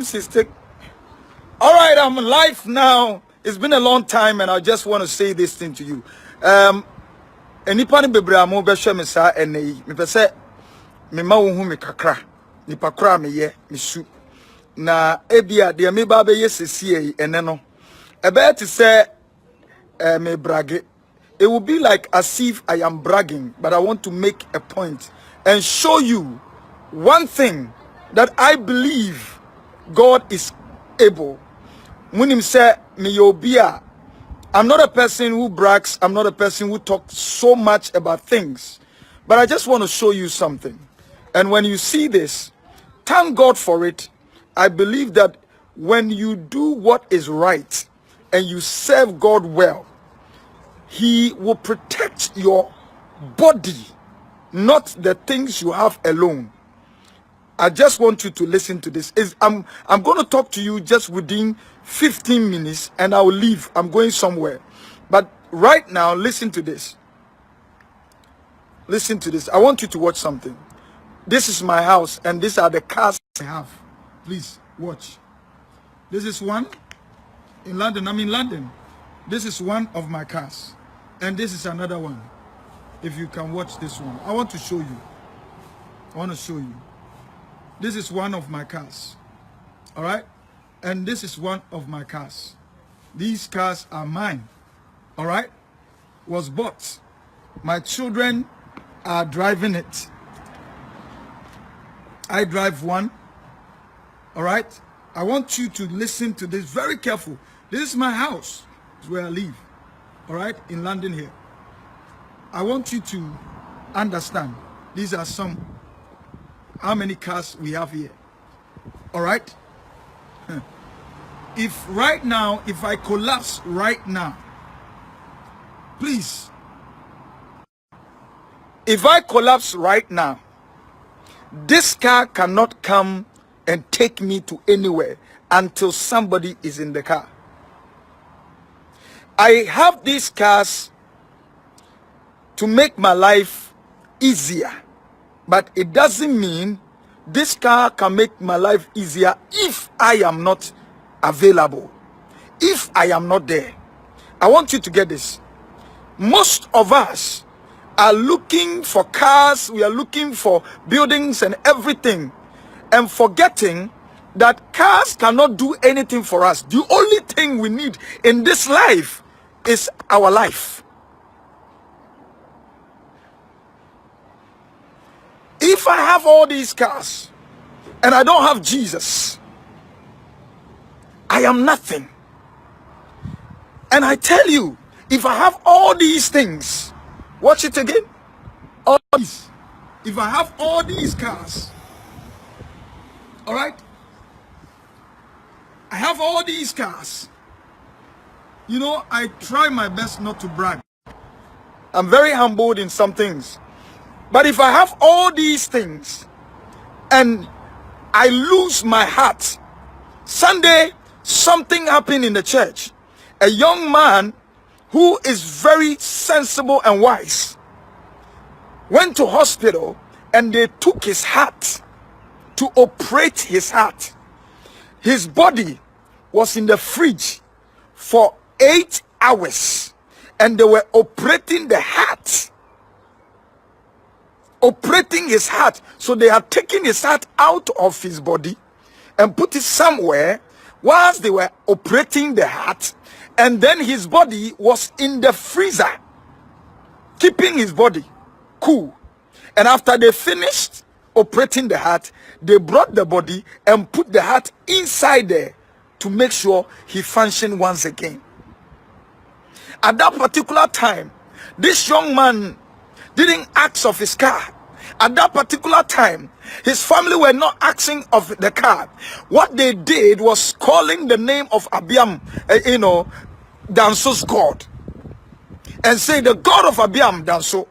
Sister. All right, I'm live now. It's been a long time, and I just want to say this thing to you. Enipa ni bebre amo be hwe me sa enei. Me pese me ma wo hu me kakra. Nipa kra me ye, me su. Na ebia de me ba be ye sesie ene no. Ebe to say me brage. It will be like as if I am bragging, but I want to make a point and show you one thing that I believe God is able. When him say me yobia, I'm not a person who brags, I'm not a person who talks so much about things. But I just want to show you something. And when you see this, thank God for it. I believe that when you do what is right and you serve God well, He will protect your body, not the things you have alone. I just want you to listen to this. I'm going to talk to you just within 15 minutes and I will leave. I'm going somewhere. But right now, listen to this. Listen to this. I want you to watch something. This is my house and these are the cars I have. Please watch. This is one in London. I'm in London. This is one of my cars. And this is another one. If you can watch this one. I want to show you. I want to show you. This is one of my cars. All right? And this is one of my cars. These cars are mine. All right? Was bought. My children are driving it. I drive one. All right? I want you to listen to this very careful. This is my house. It's where I live. All right? In London here. I want you to understand. These are some. How many cars we have here? All right? If right now, if I collapse right now, please, if I collapse right now, this car cannot come and take me to anywhere until somebody is in the car. I have these cars to make my life easier. But it doesn't mean this car can make my life easier if I am not available, if I am not there. I want you to get this. Most of us are looking for cars, we are looking for buildings and everything, and forgetting that cars cannot do anything for us. The only thing we need in this life is our life. If I have all these cars and I don't have Jesus, I am nothing. And I tell you, if I have all these things, watch it again. All these. If I have all these cars, all right? I have all these cars. You know, I try my best not to brag. I'm very humbled in some things. But if I have all these things and I lose my heart, Sunday, something happened in the church. A young man who is very sensible and wise went to hospital and they took his heart to operate his heart. His body was in the fridge for 8 hours and they were operating the heart. Operating his heart. So they had taken his heart out of his body and put it somewhere whilst they were operating the heart, and then his body was in the freezer keeping his body cool. And after they finished operating the heart, they brought the body and put the heart inside there to make sure he functioned once again. At that particular time, this young man didn't ask of his car. At that particular time, his family were not asking of the car. What they did was calling the name of Abeam, Danso's God, and say, the God of Abeam, Danso,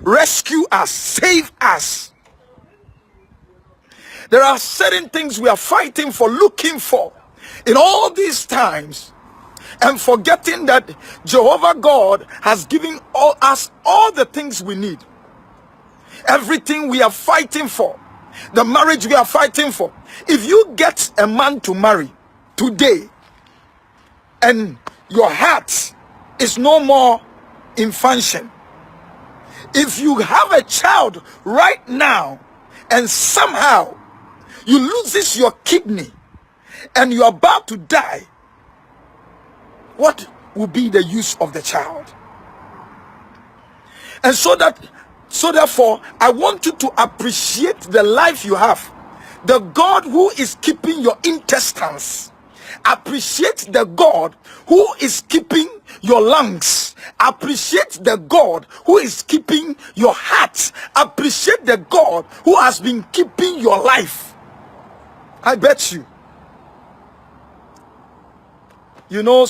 rescue us, save us. There are certain things we are fighting for, looking for in all these times, and forgetting that Jehovah God has given us all the things we need. Everything we are fighting for, the marriage we are fighting for. If you get a man to marry today and your heart is no more in function, if you have a child right now and somehow you loses your kidney and you're about to die, what will be the use of the child? And so therefore, I want you to appreciate the life you have. The God who is keeping your intestines. Appreciate the God who is keeping your lungs. Appreciate the God who is keeping your heart. Appreciate the God who has been keeping your life. I bet you. You know,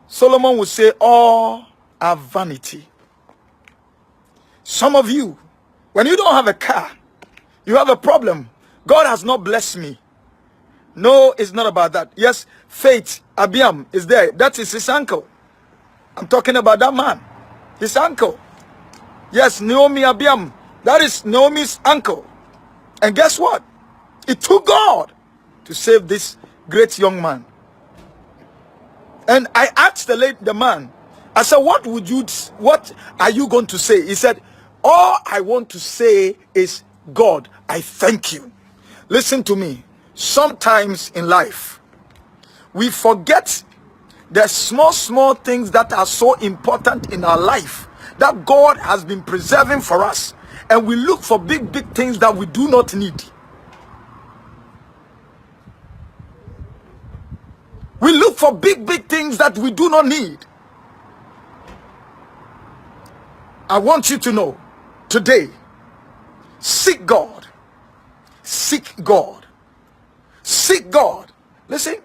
Solomon would say, all are vanity. Some of you, when you don't have a car, you have a problem. God has not blessed me. No, it's not about that. Yes, Faith Abeam is there. That is his uncle. I'm talking about that man. His uncle. Yes, Naomi Abeam. That is Naomi's uncle. And guess what? It took God to save this great young man. And I asked the man, I said, what are you going to say? He said, all I want to say is, God, I thank you. Listen to me. Sometimes in life, we forget the small things that are so important in our life that God has been preserving for us. And we look for big things that we do not need. We look for big things that we do not need. I want you to know today, seek God. Seek God. Seek God. Listen,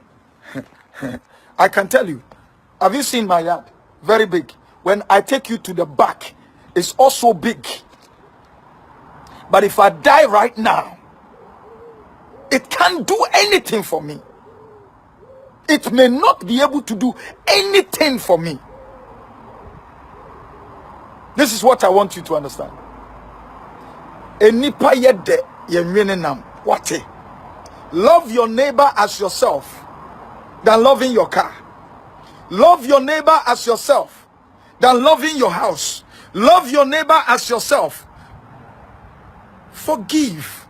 I can tell you, have you seen my yard? Very big. When I take you to the back, it's also big. But if I die right now, it can't do anything for me. It may not be able to do anything for me. This is what I want you to understand. Enipa yede yenwene nam. What? Love your neighbor as yourself than loving your car. Love your neighbor as yourself than loving your house. Love your neighbor as yourself. Forgive.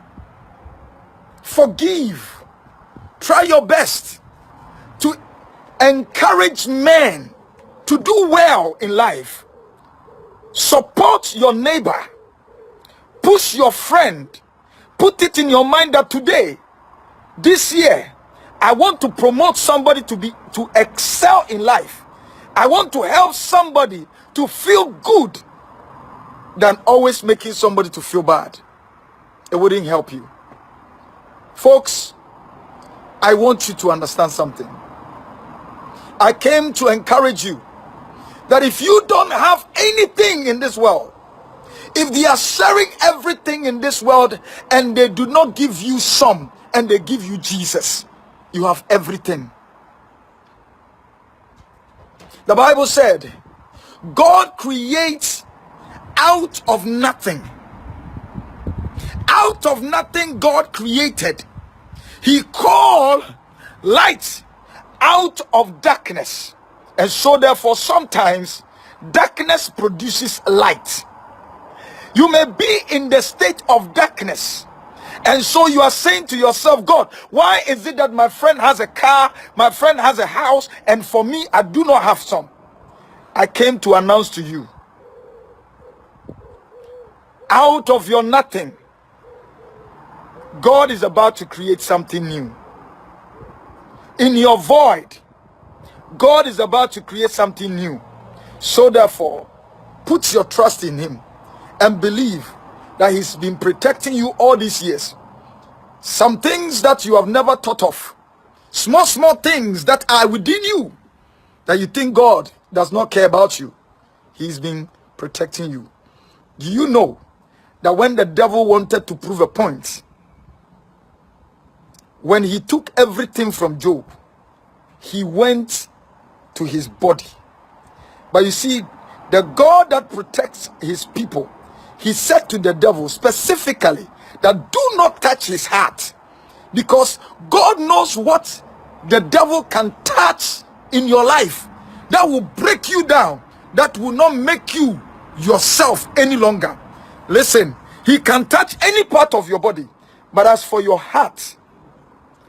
Forgive. Try your best to encourage men to do well in life. Support your neighbor. Push your friend. Put it in your mind that today, this year, I want to promote somebody to excel in life. I want to help somebody to feel good than always making somebody to feel bad. It wouldn't help you. Folks, I want you to understand something. I came to encourage you that if you don't have anything in this world, if they are sharing everything in this world and they do not give you some and they give you Jesus, you have everything. The Bible said, God creates out of nothing. Out of nothing God created. He called light out of darkness. And so therefore sometimes darkness produces light. You may be in the state of darkness. And so you are saying to yourself, God, why is it that my friend has a car, my friend has a house, and for me, I do not have some? I came to announce to you, out of your nothing, God is about to create something new. In your void, God is about to create something new. So therefore, put your trust in him and believe that he's been protecting you all these years. Some things that you have never thought of, small things that are within you, that you think God does not care about you, he's been protecting you. Do you know that when the devil wanted to prove a point, when he took everything from Job, he went to his body? But you see, the God that protects his people, he said to the devil specifically that do not touch his heart, because God knows what the devil can touch in your life that will break you down, that will not make you yourself any longer. Listen, he can touch any part of your body, but as for your heart,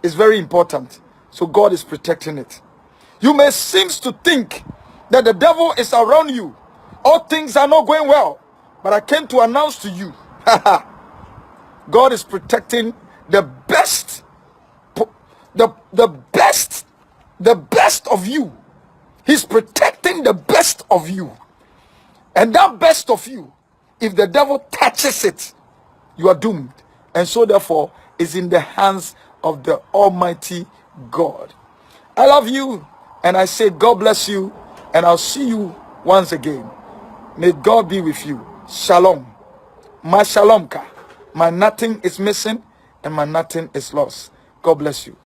it's very important. So God is protecting it. You may seem to think that the devil is around you, all things are not going well, but I came to announce to you God is protecting the best, the best of you. He's protecting the best of you. And that best of you, if the devil touches it, you are doomed. And so therefore is in the hands of the Almighty God. I love you, and I say God bless you, and I'll see you once again. May God be with you. Shalom. My shalom ka. My nothing is missing and my nothing is lost. God bless you.